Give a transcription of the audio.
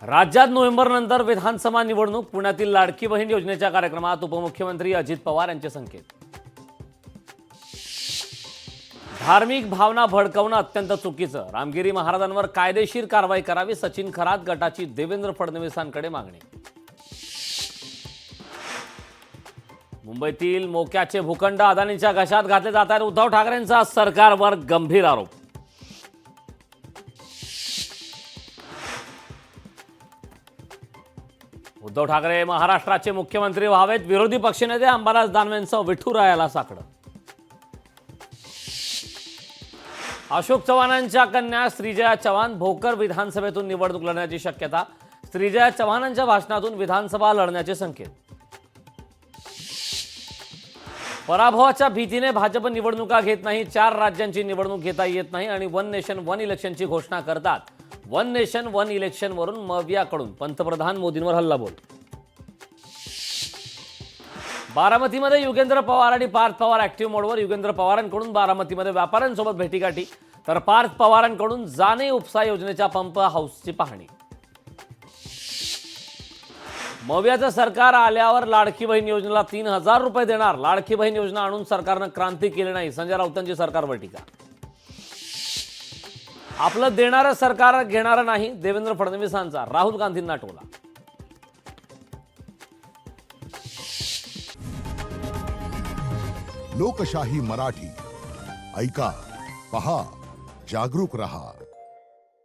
राज्यात नोव्हेंबरनंतर विधानसभा निवडणूक. पुण्यातील लाडकी बहीण योजनेच्या कार्यक्रमात उपमुख्यमंत्री अजित पवार यांचे संकेत. धार्मिक भावना भडकवणं अत्यंत चुकीचं. रामगिरी महाराजांवर कायदेशीर कारवाई करावी. सचिन खरात गटाची देवेंद्र फडणवीसांकडे मागणी. मुंबईतील मोक्याचे भूखंड अदानीच्या घशात घातले जात आहेत. उद्धव ठाकरेंचा सरकारवर गंभीर आरोप. उद्धव ठाकरे महाराष्ट्राचे मुख्यमंत्री व्हावेत. विरोधी पक्षनेते अंबादास दानवेंचं विठुरायाला साकडं. अशोक चव्हाणांच्या कन्या श्रीजया चव्हाण भोकर विधानसभेतून निवडणूक लढण्याची शक्यता. श्रीजया चव्हाणांच्या भाषणातून विधानसभा लढण्याचे संकेत. पराभवाच्या भीतीने भाजप निवडणुका घेत नाही. 4 राज्यांची निवडणूक घेता येत नाही आणि वन नेशन वन इलेक्शनची घोषणा करतात. वन नेशन वन इलेक्शन वरून मवियाकडून पंतप्रधान मोदींवर हल्लाबोल. बारामतीमध्ये युगेंद्र पवार आणि पार्थ पवार ऍक्टिव्ह मोडवर. युगेंद्र पवारांकडून बारामतीमध्ये व्यापाऱ्यांसोबत भेटीगाठी तर पार्थ पवारांकडून जाणे उपसा योजनेच्या पंप हाऊसची पाहणी. मवियाचं सरकार आल्यावर लाडकी बहीण योजनेला 3000 रुपये देणार. लाडकी बहीण योजना आणून सरकारनं क्रांती केली नाही. संजय राऊतांची सरकारवर टीका. आपलं देणारं सरकार घेणारं नाही. देवेंद्र फडणवीसांचा राहुल गांधींना टोला. लोकशाही मराठी ऐका, पहा, जागरूक रहा.